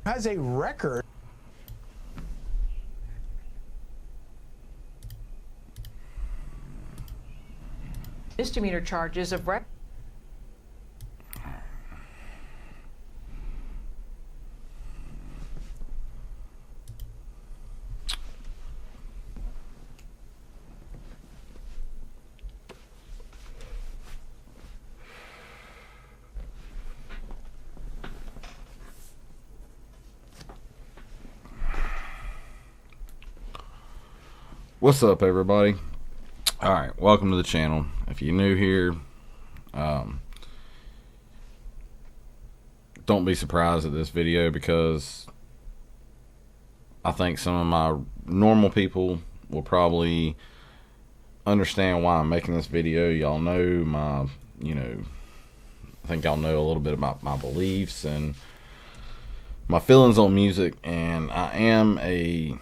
has a record. Misdemeanor charges of What's up, everybody? Alright, welcome to the channel. If you're new here, don't be surprised at this video, because I think some of my normal people will probably understand why I'm making this video. Y'all know my, I think y'all know a little bit about my beliefs and my feelings on music, and I am a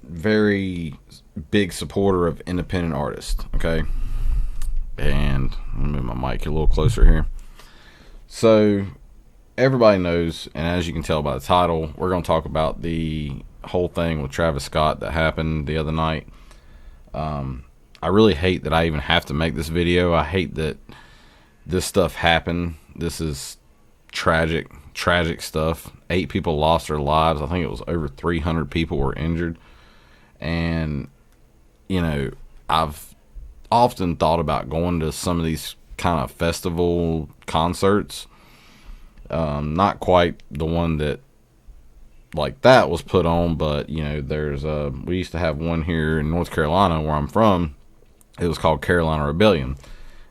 very big supporter of independent artists, okay? And let me move my mic a little closer here. So everybody knows, and as you can tell by the title, we're going to talk about the whole thing with Travis Scott that happened the other night. I really hate that I even have to make this video. I hate that this stuff happened. This is tragic stuff. 8 people lost their lives. I think it was over 300 people were injured. And, I've often thought about going to some of these kind of festival concerts. Not quite the one that like that was put on, but, there's we used to have one here in North Carolina where I'm from. It was called Carolina Rebellion.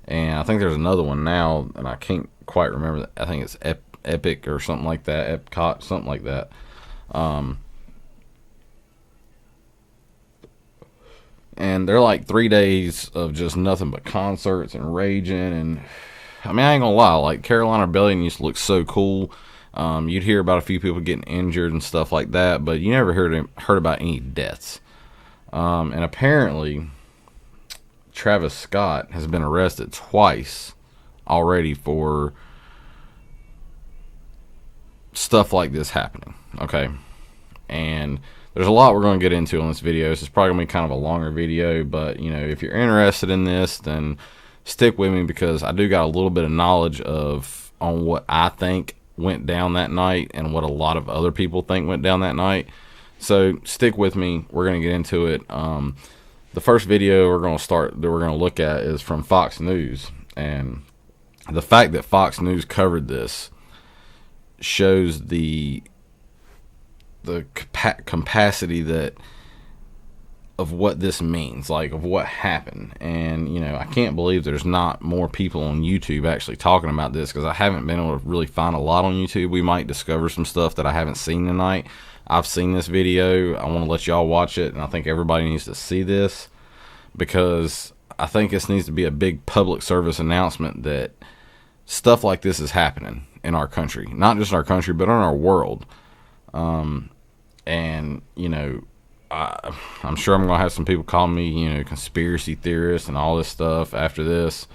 And I think there's another one now, and I can't quite remember. I think it's Epic or something like that. Epcot, something like that. And they're like 3 days of just nothing but concerts and raging. And I mean, I ain't gonna lie, like Carolina Rebellion used to look so cool. You'd hear about a few people getting injured and stuff like that, but you never heard about any deaths. And apparently Travis Scott has been arrested twice already for stuff like this happening, okay? And there's a lot we're going to get into on this video. This is probably going to be kind of a longer video, but, if you're interested in this, then stick with me, because I do got a little bit of knowledge on what I think went down that night and what a lot of other people think went down that night. So stick with me. We're going to get into it. The first video we're going to look at is from Fox News, and the fact that Fox News covered this shows the capacity of what this means, like of what happened. And I can't believe there's not more people on YouTube actually talking about this, because I haven't been able to really find a lot on YouTube. We might discover some stuff that I haven't seen tonight. I've seen this video. I want to let y'all watch it, and I think everybody needs to see this, because I think this needs to be a big public service announcement that stuff like this is happening in our country, not just in our country, but in our world. And I'm sure I'm gonna have some people call me, conspiracy theorist and all this stuff after this.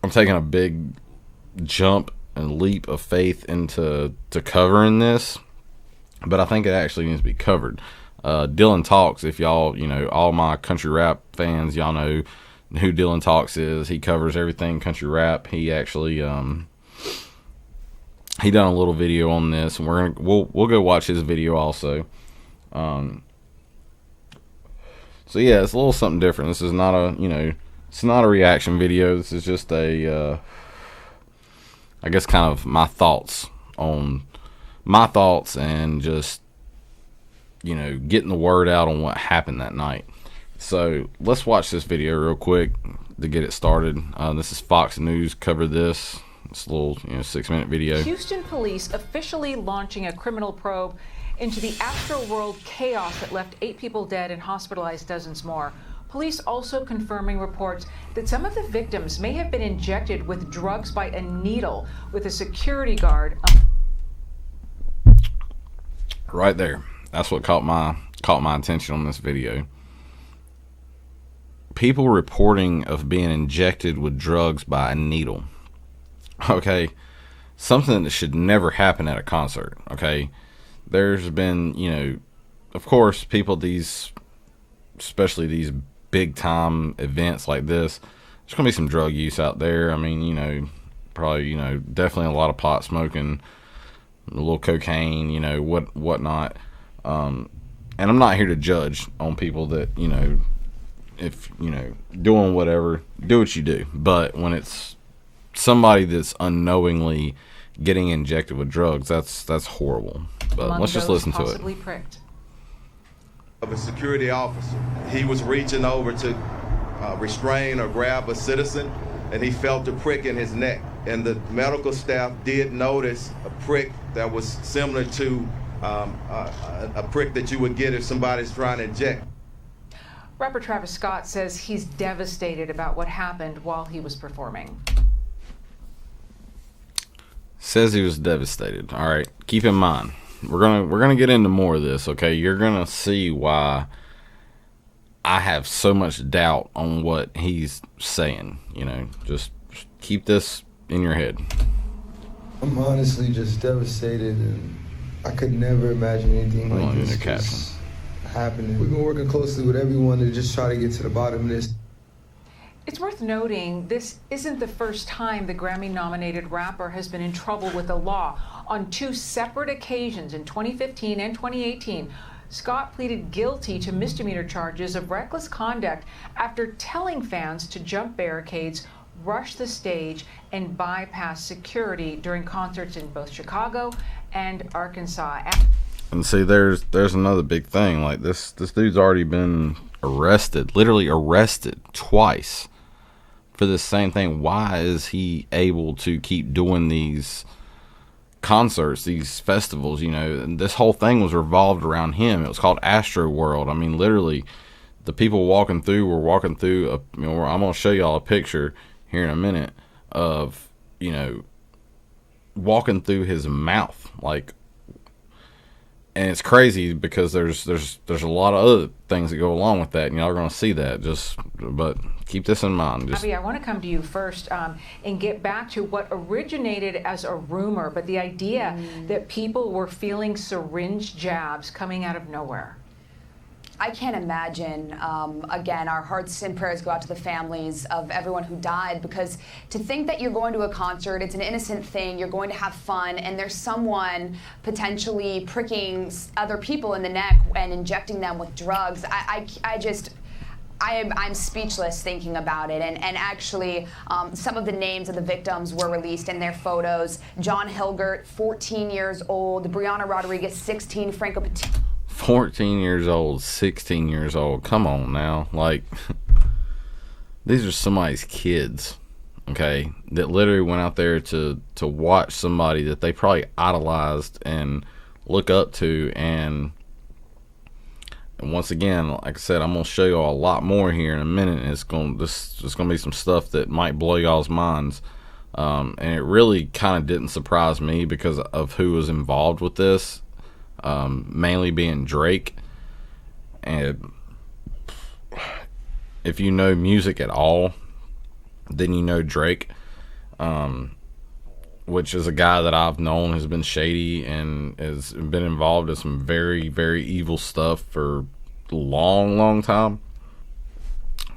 I'm taking a big jump and leap of faith into covering this, but I think it actually needs to be covered. Dylan Talks, if y'all, all my country rap fans, y'all know who Dylan Talks is. He covers everything country rap. He actually he done a little video on this, and we'll go watch his video also. So yeah, it's a little something different. This is not it's not a reaction video. This is just I guess kind of my thoughts and just getting the word out on what happened that night. So let's watch this video real quick to get it started. This is Fox News covered this. It's a little 6-minute video. Houston police officially launching a criminal probe into the AstroWorld chaos that left 8 people dead and hospitalized dozens more. Police also confirming reports that some of the victims may have been injected with drugs by a needle, with a security guard. Right there. That's what caught my attention on this video. People reporting of being injected with drugs by a needle. Okay, something that should never happen at a concert. Okay, there's been, of course, people, especially these big time events like this, there's gonna be some drug use out there. I mean, probably, definitely a lot of pot smoking, a little cocaine, whatnot. And I'm not here to judge on people that, if, doing whatever, do what you do. But when it's somebody that's unknowingly getting injected with drugs, that's horrible. But Among let's just those listen to it. possibly pricked. Of a security officer. He was reaching over to restrain or grab a citizen, and he felt a prick in his neck. And the medical staff did notice a prick that was similar to a prick that you would get if somebody's trying to inject. Rapper Travis Scott says he's devastated about what happened while he was performing. Says he was devastated. All right, keep in mind, we're gonna get into more of this. Okay, you're gonna see why I have so much doubt on what he's saying. Just keep this in your head. I'm honestly just devastated, and I could never imagine anything like this just happening. We've been working closely with everyone to just try to get to the bottom of this. It's worth noting this isn't the first time the Grammy-nominated rapper has been in trouble with the law. On two separate occasions in 2015 and 2018, Scott pleaded guilty to misdemeanor charges of reckless conduct after telling fans to jump barricades, rush the stage, and bypass security during concerts in both Chicago and Arkansas. And see, there's another big thing. Like this dude's already been arrested, literally arrested twice for this same thing. Why is he able to keep doing these concerts, these festivals? And this whole thing was revolved around him. It was called AstroWorld. I mean, literally, the people walking through were walking through I'm gonna show y'all a picture here in a minute of walking through his mouth, and it's crazy because there's a lot of other things that go along with that, and y'all are going to see that. But keep this in mind. Abby, I want to come to you first and get back to what originated as a rumor, but the idea that people were feeling syringe jabs coming out of nowhere. I can't imagine. Again, our hearts and prayers go out to the families of everyone who died, because to think that you're going to a concert, it's an innocent thing, you're going to have fun, and there's someone potentially pricking other people in the neck and injecting them with drugs. I'm speechless thinking about it. And actually, some of the names of the victims were released in their photos. John Hilgert, 14 years old. Brianna Rodriguez, 16. Franco Petit. 14 years old, 16 years old. Come on now. These are somebody's kids, okay, that literally went out there to watch somebody that they probably idolized and look up to. And once again, like I said, I'm going to show you all a lot more here in a minute. And it's going to be some stuff that might blow y'all's minds. And it really kind of didn't surprise me because of who was involved with this. Mainly being Drake. And if you know music at all, then you know Drake, which is a guy that I've known has been shady and has been involved in some very, very evil stuff for a long, long time.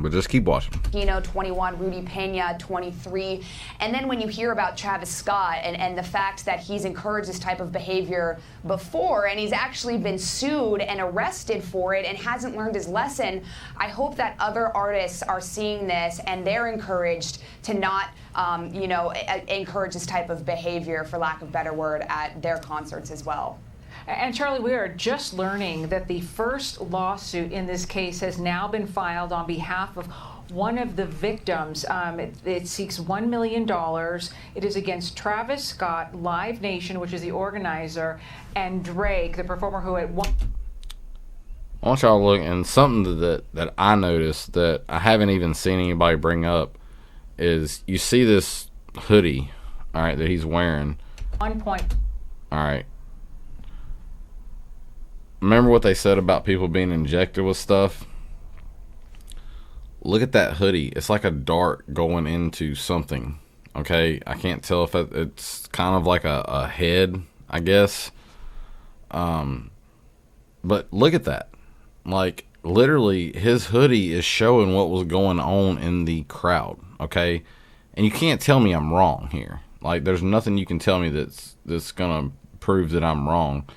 But just keep watching. 21, Rudy Pena, 23. And then when you hear about Travis Scott and the fact that he's encouraged this type of behavior before, and he's actually been sued and arrested for it and hasn't learned his lesson, I hope that other artists are seeing this and they're encouraged to not, encourage this type of behavior, for lack of a better word, at their concerts as well. And Charlie, we are just learning that the first lawsuit in this case has now been filed on behalf of one of the victims. It seeks $1 million. It is against Travis Scott, Live Nation, which is the organizer, and Drake, the performer who had won. I want y'all to look, and something that I noticed that I haven't even seen anybody bring up is you see this hoodie, all right, that he's wearing. 1 point. All right. Remember what they said about people being injected with stuff? Look at that hoodie. It's like a dart going into something. Okay, I can't tell if it's kind of like a head, I guess. But look at that. Like, literally, his hoodie is showing what was going on in the crowd, okay? And you can't tell me I'm wrong here. Like, there's nothing you can tell me that's going to prove that I'm wrong.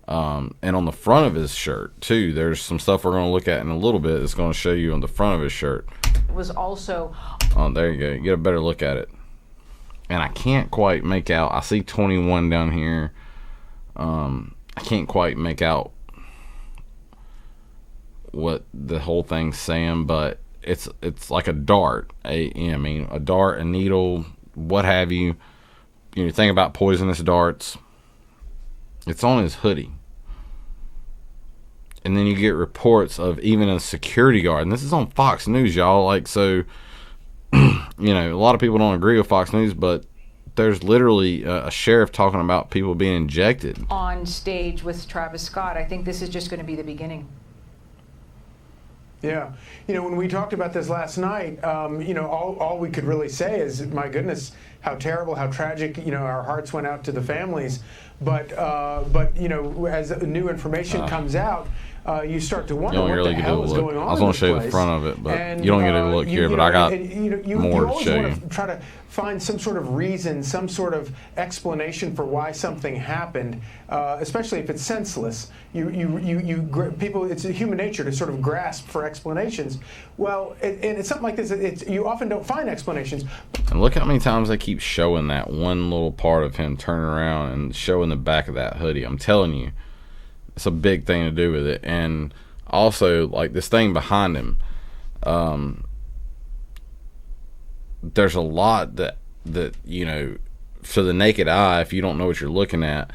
And on the front of his shirt, too, there's some stuff we're going to look at in a little bit that's going to show you on the front of his shirt. It was also... Oh, there you go. You get a better look at it. And I can't quite make out. I see 21 down here. I can't quite make out what the whole thing's saying, but it's like a dart. A dart, a needle, what have you. You know, think about poisonous darts. It's on his hoodie. And then you get reports of even a security guard. And this is on Fox News, y'all. Like, so, you know, a lot of people don't agree with Fox News, but there's literally a sheriff talking about people being injected. On stage with Travis Scott. I think this is just going to be the beginning. Yeah. You know, when we talked about this last night, you know, all we could really say is, my goodness, how terrible, how tragic, you know, our hearts went out to the families. But you know, as new information comes out, you start to wonder what the hell is going on. I was going to show you the front of it, but and, you don't get a look here, but I got more to show you. Try to find some sort of reason, some sort of explanation for why something happened, especially if it's senseless. People, it's human nature to sort of grasp for explanations. Well, and it's something like this. You often don't find explanations. And look how many times they keep showing that one little part of him turning around and showing the back of that hoodie. I'm telling you, it's a big thing to do with it. And also, like, this thing behind him, there's a lot that you know, for the naked eye, if you don't know what you're looking at,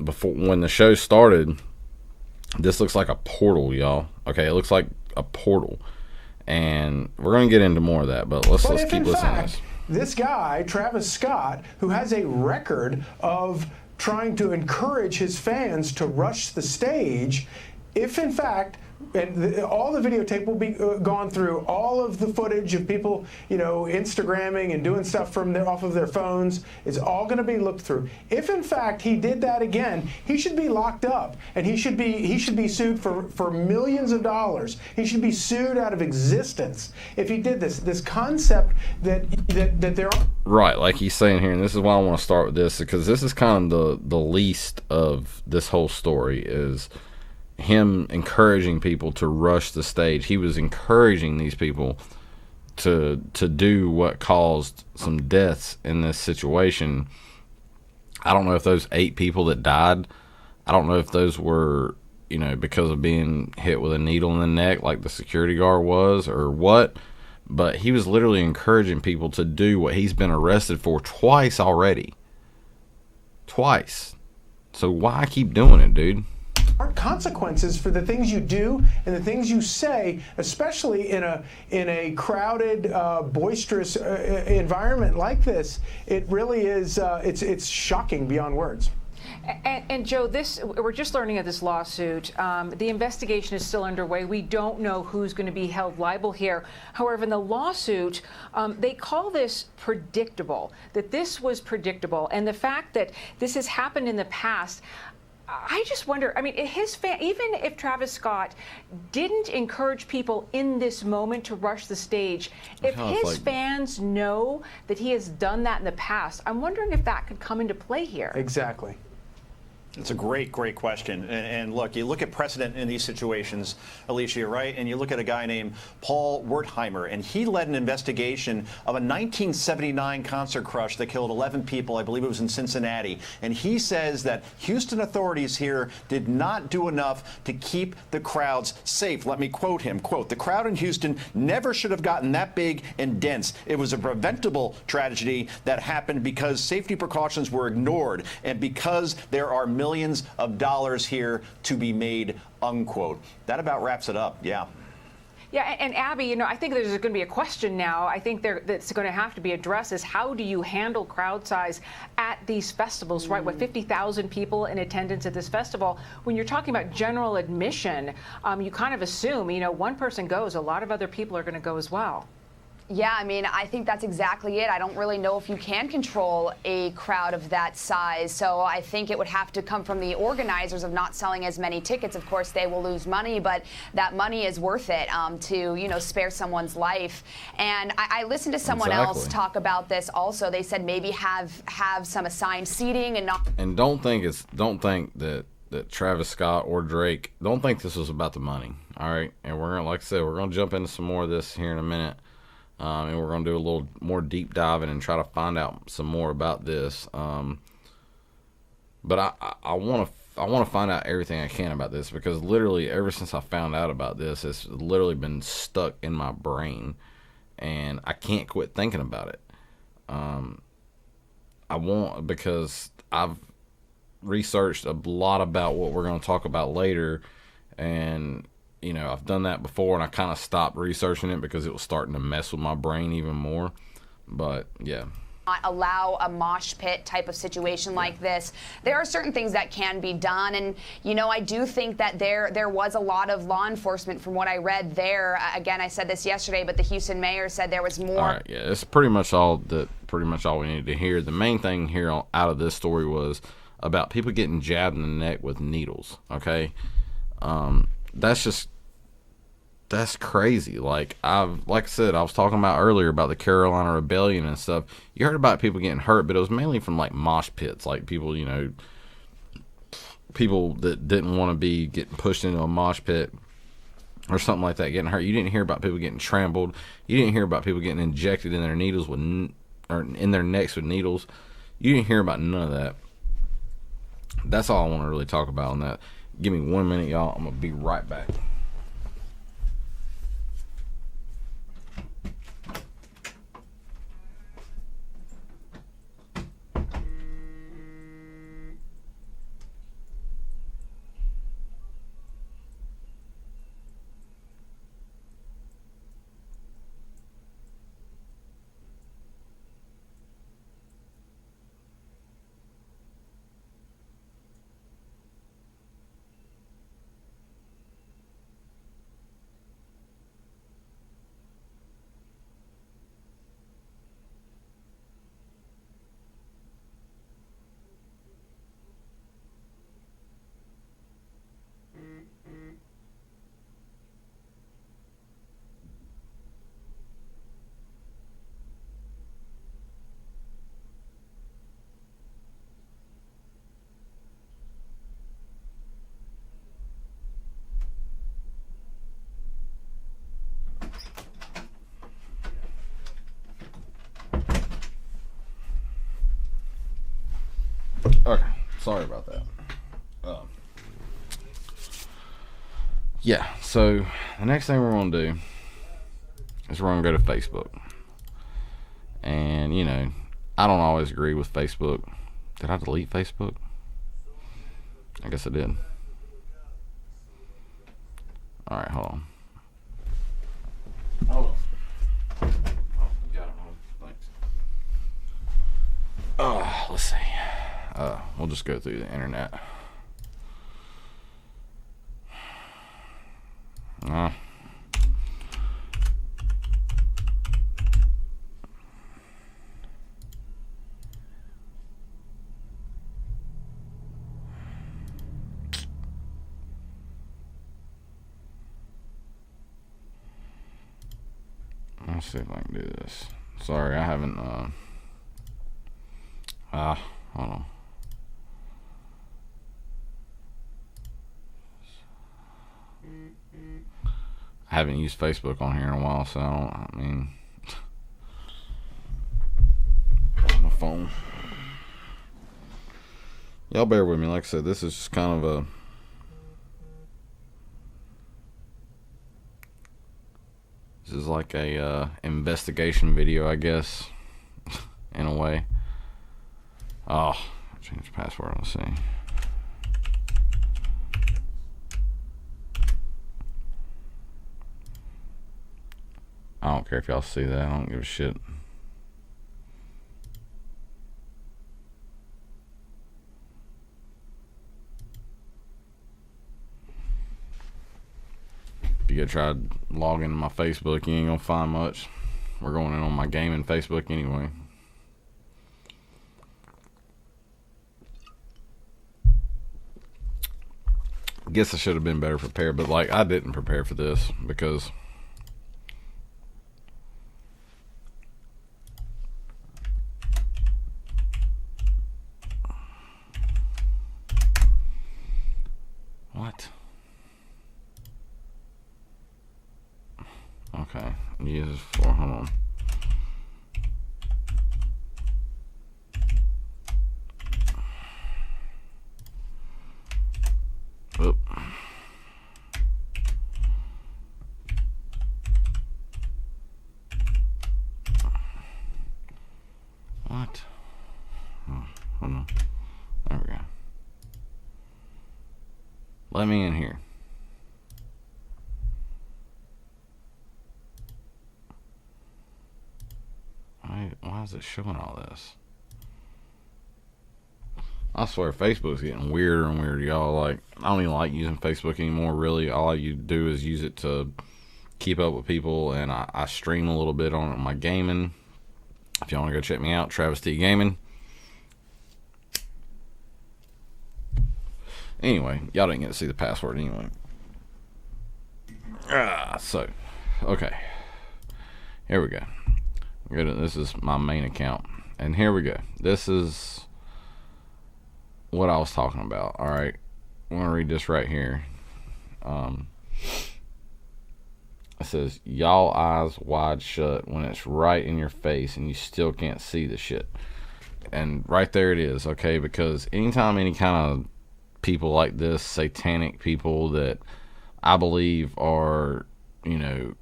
before, when the show started, this looks like a portal, y'all. Okay, it looks like a portal, and we're gonna get into more of that, but let's keep listening to this. This guy, Travis Scott, who has a record of trying to encourage his fans to rush the stage, if in fact, and all the videotape will be gone through, all of the footage of people, you know, Instagramming and doing stuff from off of their phones, is all going to be looked through. If in fact he did that again, he should be locked up, and he should be sued for millions of dollars. He should be sued out of existence if he did this concept that there are. Right, like he's saying here, and this is why I want to start with this, because this is kind of the least of this whole story, is him encouraging people to rush the stage. He was encouraging these people to do what caused some deaths in this situation. I don't know if those 8 people that died, I don't know if those were, you know, because of being hit with a needle in the neck like the security guard was, or what, but he was literally encouraging people to do what he's been arrested for twice already. Twice. So why keep doing it, dude? Consequences for the things you do and the things you say, especially in a crowded, boisterous environment like this. It really is. It's shocking beyond words. And Joe, we're just learning of this lawsuit. The investigation is still underway. We don't know who's going to be held liable here. However, in the lawsuit, they call this predictable, that this was predictable. And the fact that this has happened in the past, I just wonder, I mean, even if Travis Scott didn't encourage people in this moment to rush the stage, if his fans know that he has done that in the past, I'm wondering if that could come into play here. Exactly. It's a great question. And look, you look at precedent in these situations, Alicia, right? And you look at a guy named Paul Wertheimer, and he led an investigation of a 1979 concert crush that killed 11 people. I believe it was in Cincinnati. And he says that Houston authorities here did not do enough to keep the crowds safe. Let me quote him, quote, "The crowd in Houston never should have gotten that big and dense. It was a preventable tragedy that happened because safety precautions were ignored and because there are millions of dollars here to be made," unquote. That about wraps it up. Yeah. Yeah, and Abby, you know, I think there's going to be a question now. I think that's going to have to be addressed is how do you handle crowd size at these festivals, right? What, 50,000 people in attendance at this festival? When you're talking about general admission, you kind of assume, you know, one person goes, a lot of other people are going to go as well. Yeah, I mean, I think that's exactly it. I don't really know if you can control a crowd of that size. So I think it would have to come from the organizers of not selling as many tickets. Of course, they will lose money, but that money is worth it to, you know, spare someone's life. And I listened to someone else talk about this also. They said maybe have some assigned seating and not. And don't think that Travis Scott or Drake, don't think this was about the money. All right, and we're gonna, like I said, we're gonna jump into some more of this here in a minute. And we're going to do a little more deep diving and try to find out some more about this. But I want to find out everything I can about this, because literally ever since I found out about this, it's literally been stuck in my brain, and I can't quit thinking about it. Because I've researched a lot about what we're going to talk about later, and you know, I've done that before, and I kind of stopped researching it because it was starting to mess with my brain even more. But yeah, not allow a mosh pit type of situation like this. There are certain things that can be done, and you know, I do think that there was a lot of law enforcement from what I read there. Again, I said this yesterday, but the Houston mayor said there was more. All right, yeah, it's pretty much all we needed to hear. The main thing here out of this story was about people getting jabbed in the neck with needles. Okay, that's crazy. Like I said, I was talking about earlier about the Carolina Rebellion and stuff. You heard about people getting hurt, but it was mainly from like mosh pits, like people, you know, people that didn't want to be getting pushed into a mosh pit or something like that, getting hurt. You didn't hear about people getting trampled. You didn't hear about people getting injected in their needles or in their necks with needles. You didn't hear about none of that. That's all I want to really talk about on that. Give me 1 minute, y'all. I'm gonna be right back. Okay, sorry about that. Yeah, so the next thing we're going to do is we're going to go to Facebook. And, you know, I don't always agree with Facebook. Did I delete Facebook? I guess I did. Alright, hold on. Hold on. Oh, got it. Thanks. Let's see. We'll just go through the internet. Let's see if I can do this. Sorry, I haven't, hold on. I haven't used Facebook on here in a while, so I mean, my phone. Y'all bear with me. Like I said, this is just kind of this is like a investigation video, I guess, in a way. Oh, change password. Let's see. I don't care if y'all see that. I don't give a shit. If you go try to log into my Facebook, you ain't gonna find much. We're going in on my gaming Facebook anyway. Guess I should have been better prepared, but like I didn't prepare for this because what? Okay, use for hold on. Oop. What? Oh, hold on. There we go. Let me in here. Why is it showing all this? I swear Facebook's getting weirder and weirder, y'all. Like, I don't even like using Facebook anymore, really. All you do is use it to keep up with people, and I stream a little bit on my gaming. If y'all want to go check me out, Travis T Gaming. Anyway, y'all didn't get to see the password anyway. So, okay. Here we go. This is my main account. And here we go. This is what I was talking about. Alright. I'm going to read this right here. It says, y'all eyes wide shut when it's right in your face and you still can't see the shit. And right there it is, okay? Because anytime any kind of people like this, satanic people that I believe are, you know,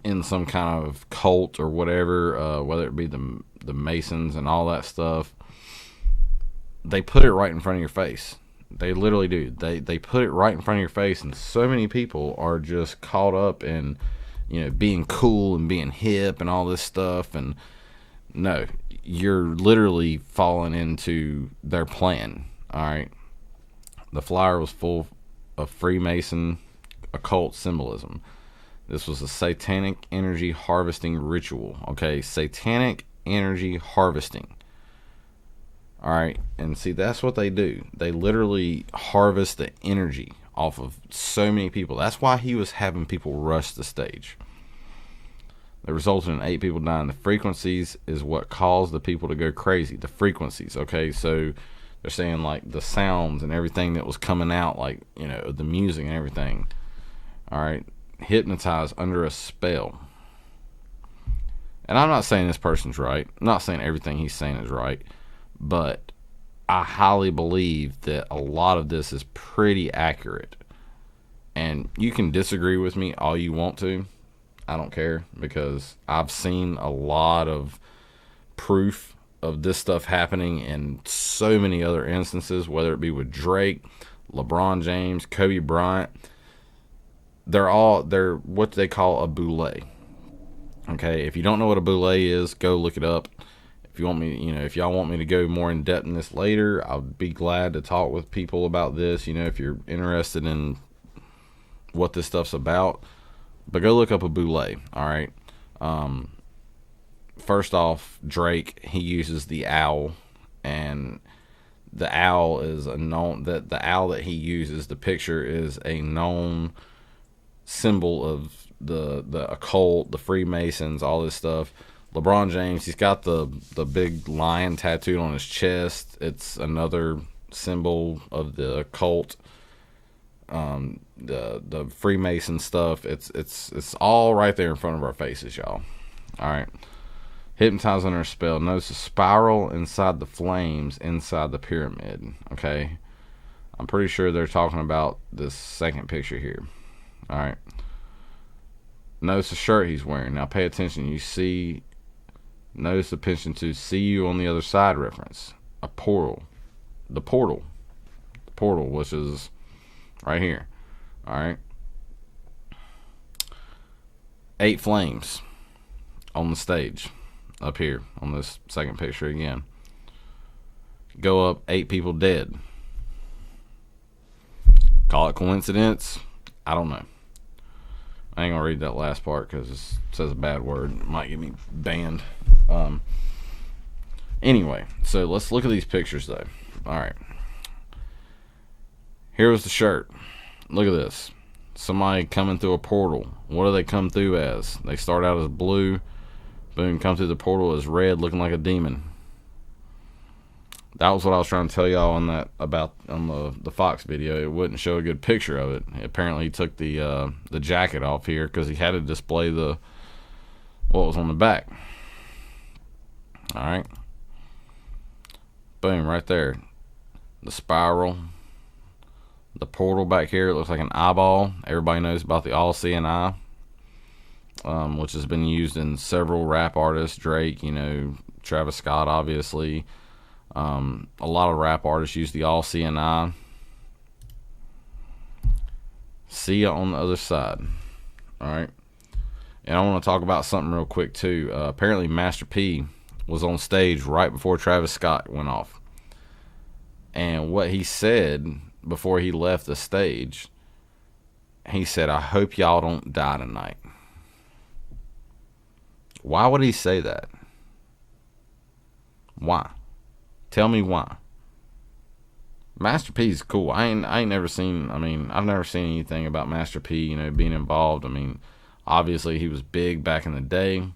in some kind of cult or whatever, whether it be the Masons and all that stuff, they put it right in front of your face. They literally do. They put it right in front of your face, and so many people are just caught up in, you know, being cool and being hip and all this stuff. And no, you're literally falling into their plan. All right. The flyer was full of Freemason occult symbolism. This was a satanic energy harvesting ritual. Okay, satanic energy harvesting. All right, and see, that's what they do. They literally harvest the energy off of so many people. That's why he was having people rush the stage. That resulted in 8 people dying. The frequencies is what caused the people to go crazy. The frequencies, okay? So they're saying, like, the sounds and everything that was coming out, like, you know, the music and everything. All right, hypnotized under a spell. And I'm not saying this person's right. I'm not saying everything he's saying is right. But I highly believe that a lot of this is pretty accurate. And you can disagree with me all you want to. I don't care, because I've seen a lot of proof of this stuff happening in so many other instances, whether it be with Drake, LeBron James, Kobe Bryant. They're what they call a boule. Okay, if you don't know what a boule is, go look it up. If you want me, you know, if y'all want me to go more in depth in this later, I'll be glad to talk with people about this. You know, if you're interested in what this stuff's about, but go look up a boule. All right. First off, Drake, he uses the owl, and the owl is a known that the owl that he uses, the picture is a known symbol of the occult, the Freemasons, all this stuff. LeBron James, he's got the big lion tattooed on his chest. It's another symbol of the occult. The Freemason stuff. It's all right there in front of our faces, y'all. All right. Hypnotized under a spell. Notice a spiral inside the flames inside the pyramid. Okay. I'm pretty sure they're talking about this second picture here. All right. Notice the shirt he's wearing. Now pay attention. You see. Notice the pension to see you on the other side reference. A portal. The portal. The portal, which is right here. Alright. 8 flames on the stage. Up here on this second picture again. Go up, 8 people dead. Call it coincidence? I don't know. I ain't gonna read that last part because it says a bad word. It might get me banned. Anyway, so let's look at these pictures though. All right. Here was the shirt. Look at this. Somebody coming through a portal. What do they come through as? They start out as blue. Boom, come through the portal as red, looking like a demon. That was what I was trying to tell y'all on the Fox video. It wouldn't show a good picture of it. Apparently he took the jacket off here because he had to display what was on the back. All right. Boom, right there. The spiral. The portal back here, it looks like an eyeball. Everybody knows about the all-seeing eye, which has been used in several rap artists. Drake, Travis Scott, obviously. A lot of rap artists use the all-seeing eye. See ya on the other side. All right. And I want to talk about something real quick, too. Apparently, Master P was on stage right before Travis Scott went off. And what he said before he left the stage, he said, "I hope y'all don't die tonight." Why would he say that? Why? Tell me why. Master P's cool. I ain't never seen, I've never seen anything about Master P, being involved. Obviously he was big back in the day.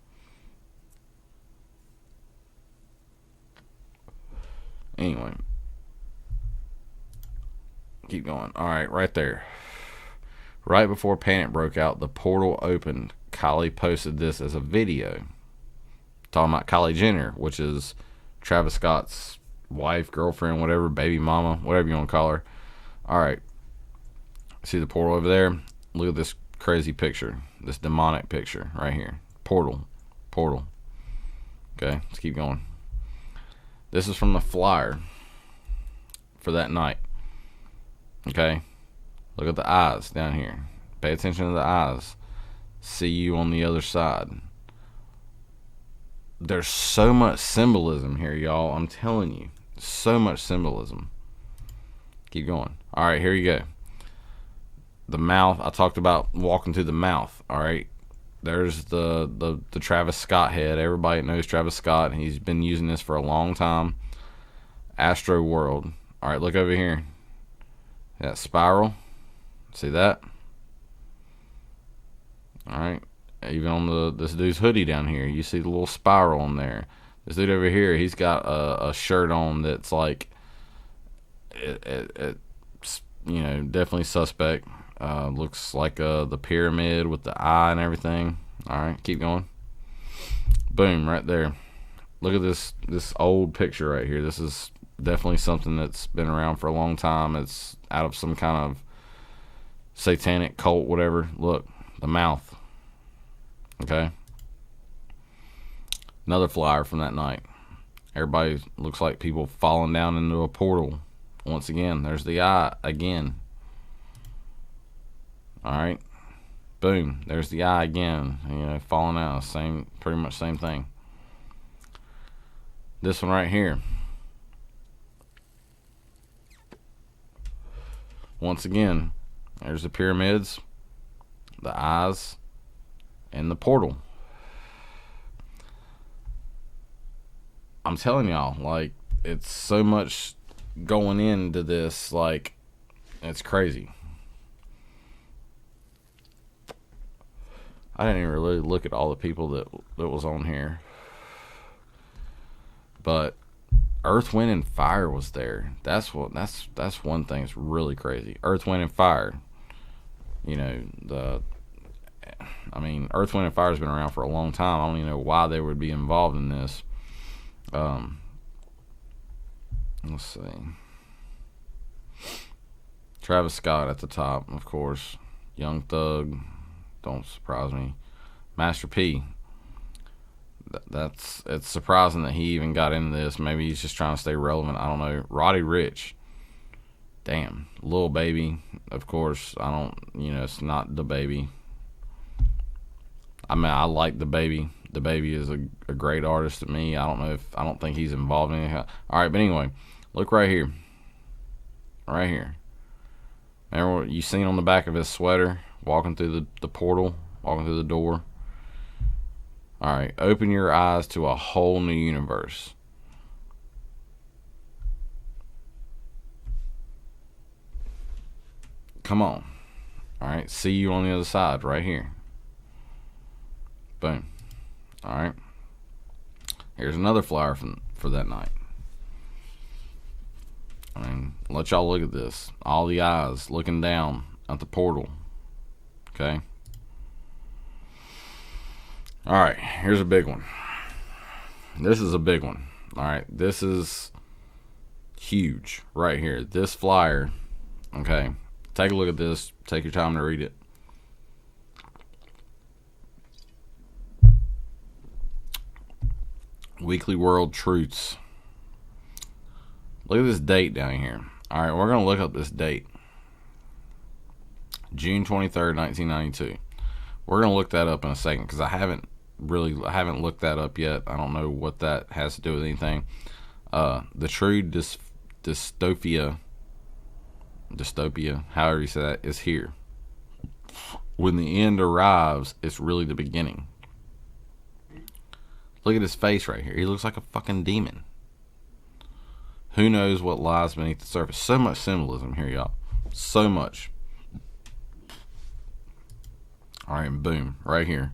Anyway. Keep going. Alright, right there. Right before Panic broke out, the portal opened. Kylie posted this as a video. Talking about Kylie Jenner, which is Travis Scott's wife, girlfriend, whatever, baby mama, whatever you want to call her. Alright. See the portal over there? Look at this crazy picture. This demonic picture right here. Portal. Okay, let's keep going. This is from the flyer for that night. Okay, look at the eyes down here. Pay attention to the eyes. See you on the other side. There's so much symbolism here, y'all. I'm telling you, so much symbolism. Keep going. All right, here you go. The mouth. I talked about walking through the mouth. All right, there's the Travis Scott head. Everybody knows Travis Scott. He's been using this for a long time. AstroWorld. All right, look over here. That spiral, see that? All right, even on this dude's hoodie down here, you see the little spiral on there. This dude over here, he's got a shirt on that's like, it's definitely suspect. Looks like the pyramid with the eye and everything. All right, keep going. Boom, right there. Look at this old picture right here. This is definitely something that's been around for a long time. It's out of some kind of satanic cult, whatever. Look, the mouth. Okay. Another flyer from that night. Everybody looks like people falling down into a portal. Once again, there's the eye again. All right. Boom. There's the eye again. Falling out. Pretty much same thing. This one right here. Once again, there's the pyramids, the eyes, and the portal. I'm telling y'all, like, it's so much going into this, like, it's crazy. I didn't even really look at all the people that was on here. But Earth, Wind, and Fire was there. That's one thing that's really crazy. Earth, Wind, and Fire. Earth, Wind, and Fire has been around for a long time. I don't even know why they would be involved in this. Let's see. Travis Scott at the top, of course. Young Thug. Don't surprise me. Master P. It's surprising that he even got into this. Maybe he's just trying to stay relevant. I don't know. Roddy Ricch. Damn. Lil Baby. Of course, it's not the Baby. I like the Baby. The Baby is a great artist to me. I don't think he's involved in it. All right, but anyway, look right here. Right here. Remember what you seen on the back of his sweater walking through the portal? walking through the door. Alright, open your eyes to a whole new universe. Come on. Alright, see you on the other side, right here. Boom. Alright. Here's another flyer for that night. I mean, let y'all look at this. All the eyes looking down at the portal. Okay. Alright, here's a big one. This is a big one. Alright, this is huge right here. This flyer. Okay. Take a look at this. Take your time to read it. Weekly World Truths. Look at this date down here. Alright, we're going to look up this date. June 23rd, 1992. We're going to look that up in a second because I haven't looked that up yet. I don't know what that has to do with anything. The true dystopia, however you say that, is here. When the end arrives, it's really the beginning. Look at his face right here. He looks like a fucking demon. Who knows what lies beneath the surface? So much symbolism here, y'all. So much. Alright, boom. Right here.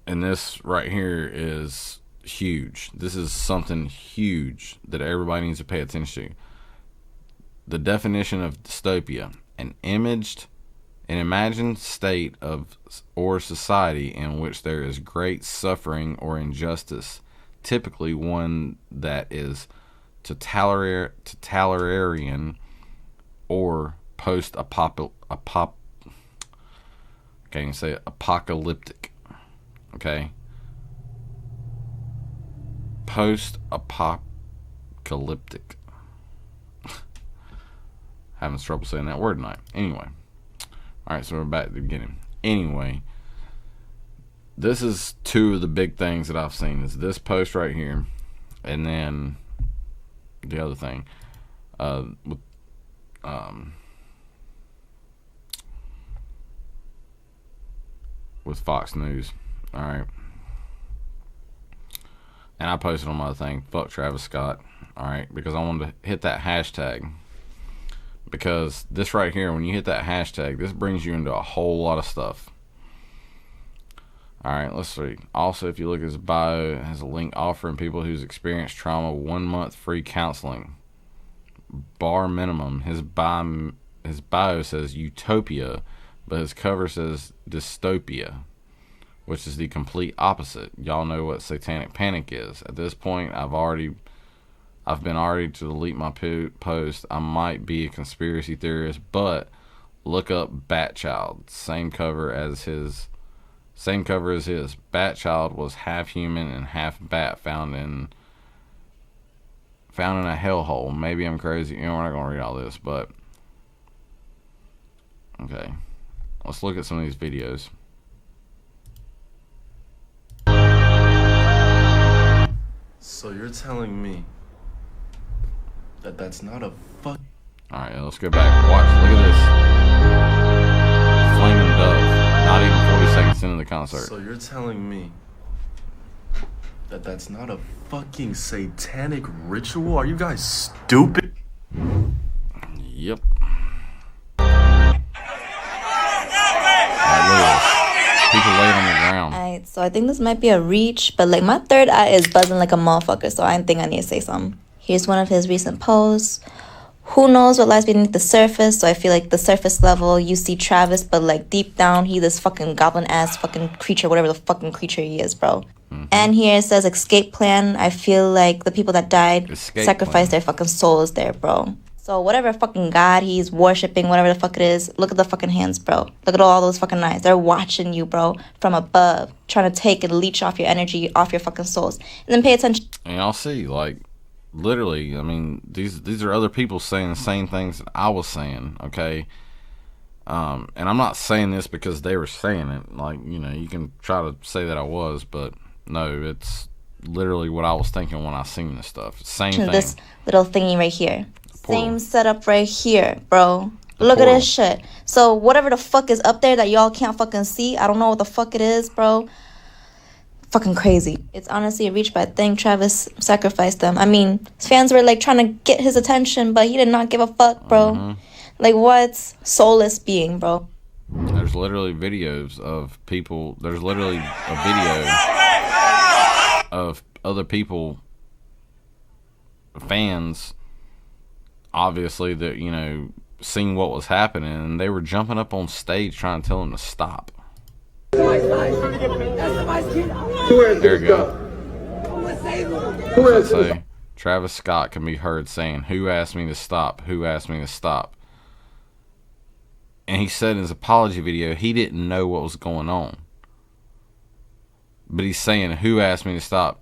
And this right here is huge. This is something huge that everybody needs to pay attention to. The definition of dystopia: an imagined state of or society in which there is great suffering or injustice, typically one that is totalitarian or apocalyptic. Okay? Post-apocalyptic. Having trouble saying that word tonight. Anyway. Alright, so we're back at the beginning. Anyway. This is two of the big things that I've seen. Is this post right here. And then the other thing. With Fox News. Alright. And I posted on my thing, fuck Travis Scott. Alright, because I wanted to hit that hashtag. Because this right here, when you hit that hashtag, this brings you into a whole lot of stuff. Alright, let's see. Also, if you look at his bio, it has a link offering people who's experienced trauma 1 month free counseling. Bar minimum. His bio says utopia, but his cover says dystopia, which is the complete opposite. Y'all know what satanic panic is. At this point, I've been already to delete my post. I might be a conspiracy theorist, but look up Batchild. Same cover as his. Batchild was half human and half bat, found in a hellhole. Maybe I'm crazy. You know, we're not gonna read all this, but okay. Let's look at some of these videos. So you're telling me that that's not a fuck. Alright, let's go back. Watch, look at this. Flaming Dove. Not even 40 seconds into the concert. So you're telling me that that's not a fucking satanic ritual? Are you guys stupid? Yep. Alright, look at this. People laying on the ground. Alright, so I think this might be a reach, but like my third eye is buzzing like a motherfucker, so I think I need to say something. Here's one of his recent posts. Who knows what lies beneath the surface? So I feel like the surface level, you see Travis, but like deep down, he this fucking goblin-ass fucking creature, whatever the fucking creature he is, bro. And here it says escape plan. I feel like the people that died sacrificed their fucking souls there, bro. So whatever fucking god he's worshipping, whatever the fuck it is, look at the fucking hands, bro. Look at all those fucking eyes. They're watching you, bro, from above, trying to take and leech off your energy, off your fucking souls. And then pay attention. And y'all see, like, literally, I mean, these are other people saying the same things that I was saying, okay? And I'm not saying this because they were saying it. Like, you know, you can try to say that I was, but no, it's literally what I was thinking when I seen this stuff. Same thing. This little thingy right here. Same setup right here, bro. Look at this shit. So whatever the fuck is up there that y'all can't fucking see, I don't know what the fuck it is, bro. Fucking crazy. It's honestly a reach, but I think Travis sacrificed them. I mean, his fans were like trying to get his attention, but he did not give a fuck, bro. Like, what? Soulless being, bro. There's literally videos of people. There's literally a video of other people, fans, obviously, that, you know, seeing what was happening, and they were jumping up on stage trying to tell him to stop. There you go. Let's say Travis Scott can be heard saying, "Who asked me to stop? Who asked me to stop?" And he said in his apology video he didn't know what was going on. But he's saying, "Who asked me to stop?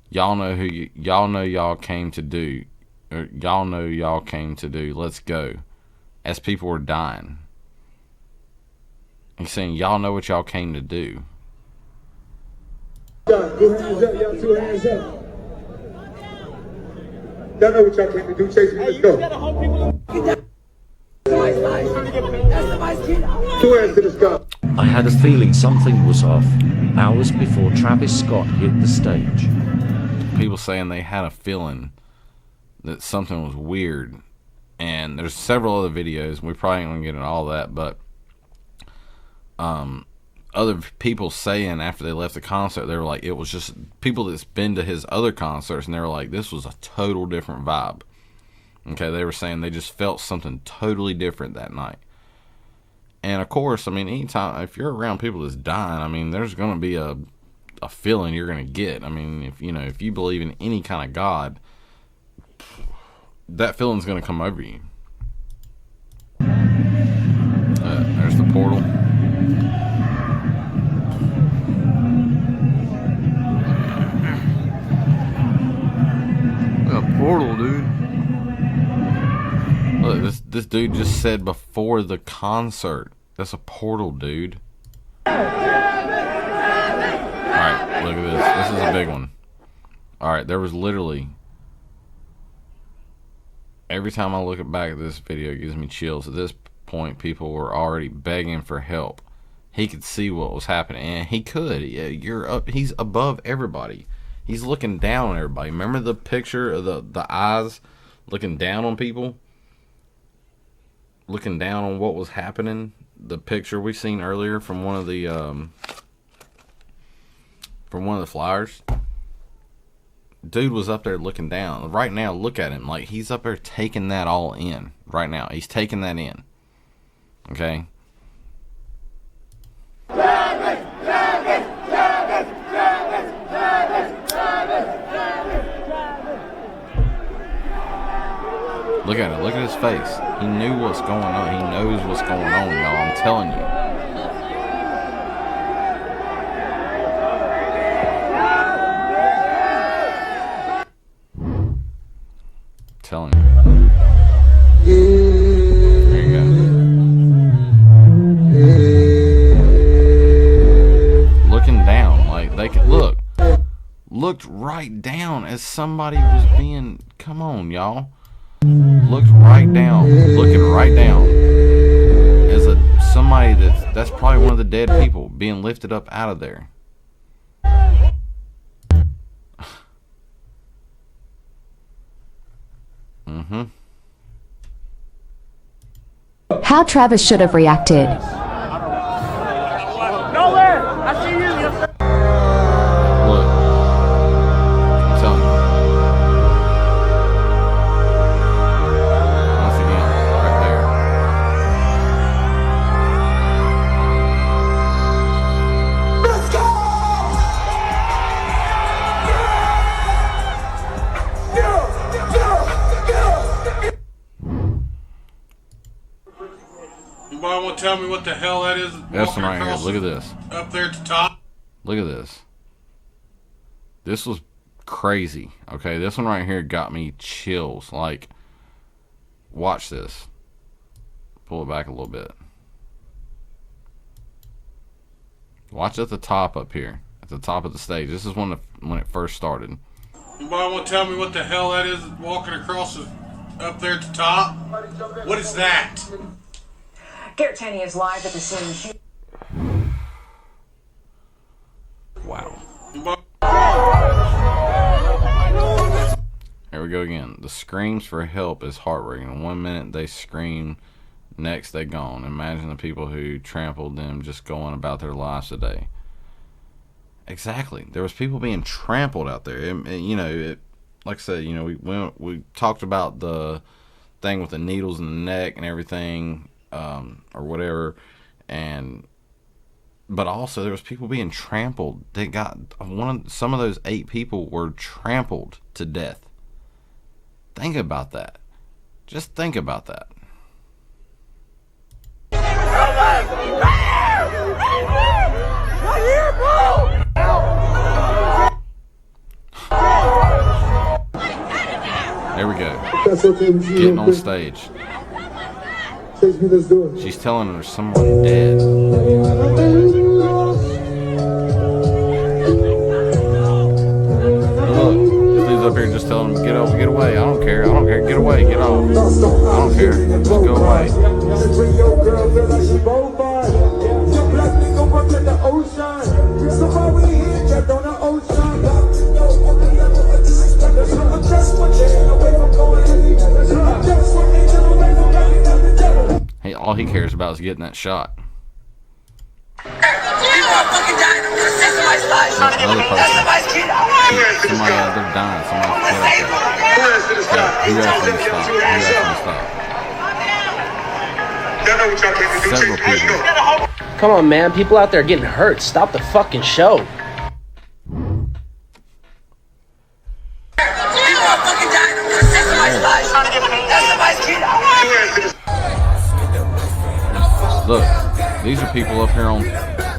Y'all know who y'all know y'all came to do. Or y'all know y'all came to do. Let's go." As people were dying. He's saying, "Y'all know what y'all came to do." Two hands up, y'all. 2 hands up. Y'all know what y'all came to do. Chase me, let's go. 2 hands to the sky. I had a feeling something was off hours before Travis Scott hit the stage. People saying they had a feeling that something was weird. And there's several other videos. We probably ain't gonna get into all that, but other people saying after they left the concert, they were like, it was just people that's been to his other concerts, and they were like, this was a total different vibe. Okay, they were saying they just felt something totally different that night. And of course, I mean, anytime if you're around people that's dying, I mean, there's gonna be a feeling you're gonna get. I mean, if you believe in any kind of God, that feeling's gonna come over you. There's the portal. A portal, dude. Look, this dude just said before the concert. That's a portal, dude. Alright, look at this. This is a big one. Alright, there was literally... Every time I look back at this video, it gives me chills. At this point, people were already begging for help. He could see what was happening, and he could. He's above everybody. He's looking down on everybody. Remember the picture of the eyes looking down on people? Looking down on what was happening? The picture we seen earlier from one of the flyers. Dude was up there looking down. Right now, look at him. Like, he's up there taking that all in. Right now. He's taking that in. Okay? Look at it. Look at his face. He knew what's going on. He knows what's going on, y'all. I'm telling you. Telling you. There you go. Looking down, like they could look. Looked right down as somebody was being. Come on, y'all. Looked right down. Looking right down as somebody that's probably one of the dead people being lifted up out of there. How Travis should have reacted. Nowhere! I see you! Look. I'm telling you. Once again, right there. Let's go! Anybody want to tell me what the hell that is? That's one right here. Look at this. Up there at the top. Look at this. This was crazy. Okay, this one right here got me chills. Like, watch this. Pull it back a little bit. Watch at the top up here. At the top of the stage. This is when it first started. Anybody want to tell me what the hell that is walking across up there at the top? What is that? Garrett Tenney is live at the scene. Wow. Here we go again. The screams for help is heartbreaking. 1 minute they scream, next they gone. Imagine the people who trampled them just going about their lives today. Exactly. There was people being trampled out there. Like I said, we talked about the thing with the needles in the neck and everything, or whatever, but also there was people being trampled. They got some of those 8 people were trampled to death. Think about that. Just think about that. There we go. Getting on stage. She's telling her there's someone dead. Look, this dude's up here just telling him, get away. I don't care. Get away, get off. I don't care. Just go away. Hey, all he cares about is getting that shot. Another person. Somebody out there dying. Somebody's kid out there. Who asked him to stop? Several people. Come on, man. People out there getting hurt. Stop the fucking show. Look, these are people up here on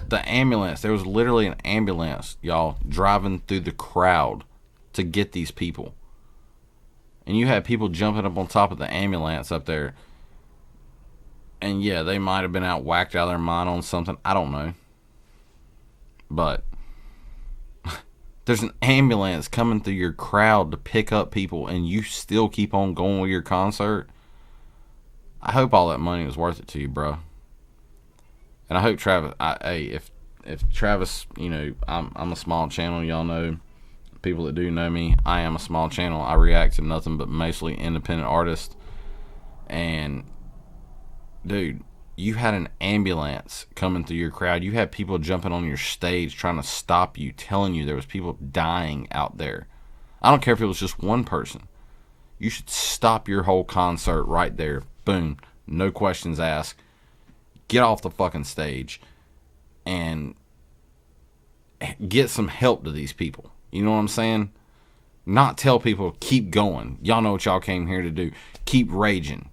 the ambulance. There was literally an ambulance, y'all, driving through the crowd to get these people. And you had people jumping up on top of the ambulance up there. And yeah, they might have been out whacked out of their mind on something. I don't know. But there's an ambulance coming through your crowd to pick up people, and you still keep on going with your concert. I hope all that money was worth it to you, bro. And I hope Travis, if Travis, I'm a small channel, y'all know, people that do know me, I am a small channel. I react to nothing but mostly independent artists. And dude, you had an ambulance coming through your crowd. You had people jumping on your stage trying to stop you, telling you there was people dying out there. I don't care if it was just one person. You should stop your whole concert right there. Boom. No questions asked. Get off the fucking stage and get some help to these people. You know what I'm saying? Not tell people, keep going. Y'all know what y'all came here to do. Keep raging.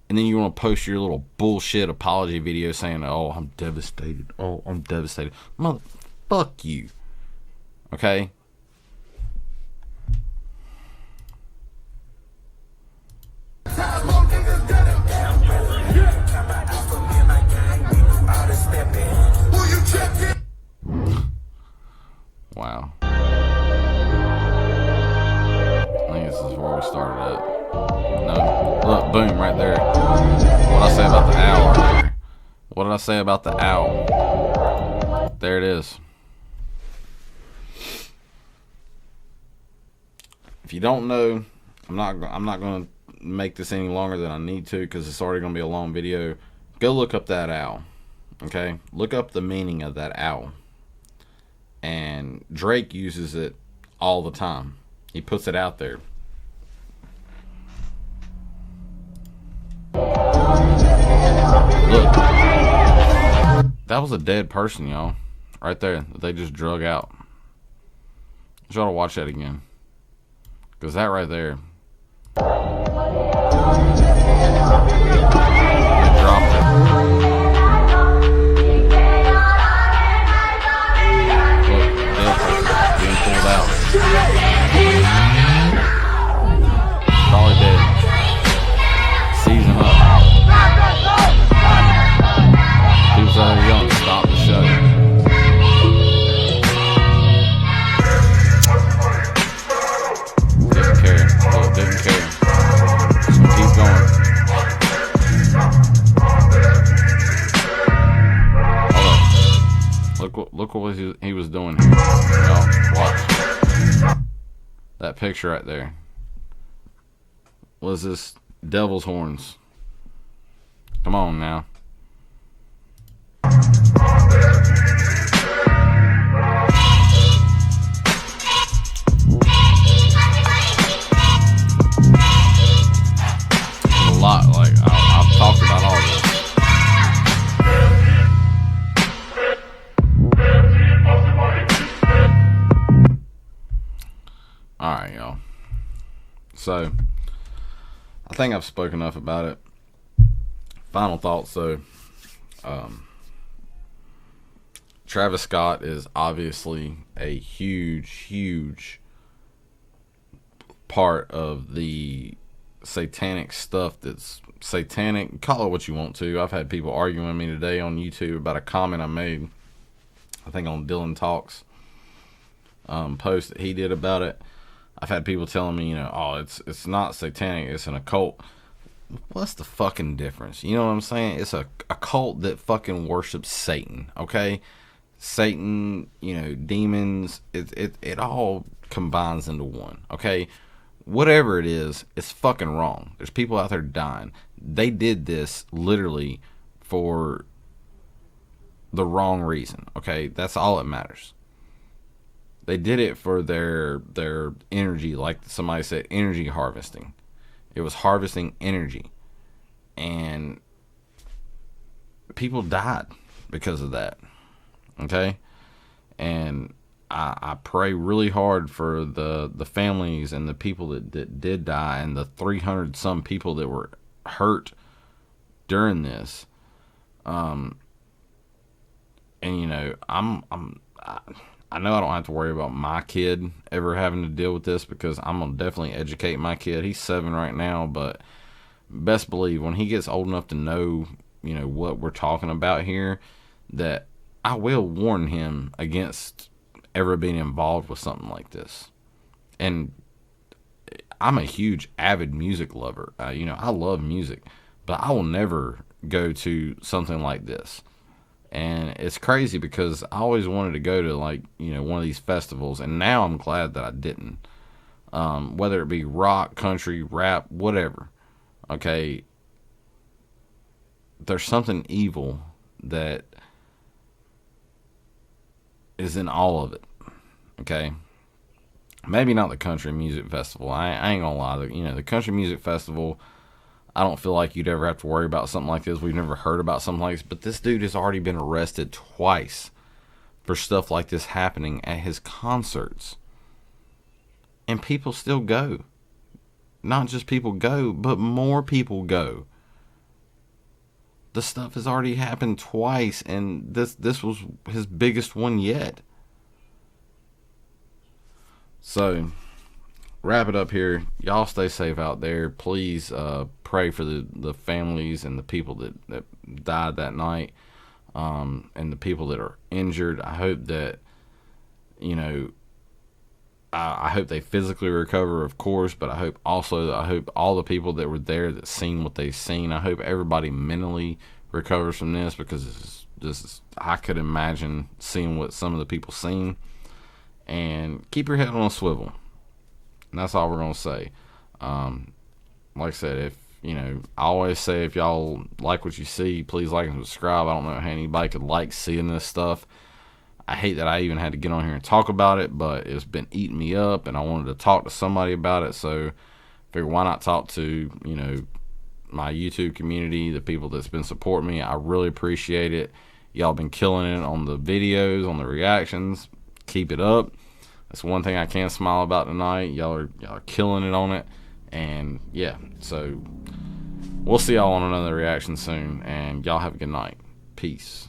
And then you want to post your little bullshit apology video saying, oh, I'm devastated. Oh, I'm devastated. Mother, fuck you. Okay? Wow. I think this is where we started at. No. Look, boom, right there. What did I say about the owl right there? What did I say about the owl? There it is. If you don't know, I'm not going to make this any longer than I need to because it's already going to be a long video. Go look up that owl. Okay? Look up the meaning of that owl. And Drake uses it all the time. He puts it out there. Look. That was a dead person, y'all. Right there. That they just drug out. I y'all to watch that again. Because that right there. They dropped it. Out. Probably dead. Season up. People out here yelling, stop the show. Didn't care. Well, didn't care. So keep going. what he was doing here. Y'all, watch. That picture right there. Was this devil's horns? Come on now. A lot, like I've talked about all this. Alright, y'all. So, I think I've spoken enough about it. Final thoughts, though. Travis Scott is obviously a huge part of the satanic stuff that's satanic. Call it what you want to. I've had people arguing with me today on YouTube about a comment I made, I think on Dylan Talks post that he did about it. I've had people telling me, oh, it's not satanic, it's an occult. What's the fucking difference? You know what I'm saying? It's a cult that fucking worships Satan, okay? Satan, demons, it all combines into one, okay? Whatever it is, it's fucking wrong. There's people out there dying. They did this literally for the wrong reason, okay? That's all that matters. They did it for their energy, like somebody said, energy harvesting. It was harvesting energy. And people died because of that. Okay? And I pray really hard for the families and the people that did die and the 300 some people that were hurt during this. And I know I don't have to worry about my kid ever having to deal with this because I'm going to definitely educate my kid. He's 7 right now, but best believe when he gets old enough to know, what we're talking about here, that I will warn him against ever being involved with something like this. And I'm a huge avid music lover. I love music, but I will never go to something like this. And it's crazy because I always wanted to go to one of these festivals, and now I'm glad that I didn't. Whether it be rock, country, rap, whatever. Okay. There's something evil that is in all of it. Okay. Maybe not the country music festival. I ain't gonna lie. The country music festival, I don't feel like you'd ever have to worry about something like this. We've never heard about something like this. But this dude has already been arrested twice for stuff like this happening at his concerts. And people still go. Not just people go, but more people go. The stuff has already happened twice, and this was his biggest one yet. So, wrap it up here. Y'all stay safe out there. Please pray for the families and the people that died that night, and the people that are injured. I hope that, I hope they physically recover, of course, but I hope all the people that were there that seen what they've seen, I hope everybody mentally recovers from this, because I could imagine seeing what some of the people seen. And keep your head on a swivel. And that's all we're going to say. Like I said, I always say, if y'all like what you see, please like and subscribe. I don't know how anybody could like seeing this stuff. I hate that I even had to get on here and talk about it, but it's been eating me up, and I wanted to talk to somebody about it, so figure why not talk to, my YouTube community, the people that's been supporting me. I really appreciate it. Y'all been killing it on the videos, on the reactions. Keep it up. That's one thing I can smile about tonight. Y'all are killing it on it. And yeah, so we'll see y'all on another reaction soon, and y'all have a good night. Peace.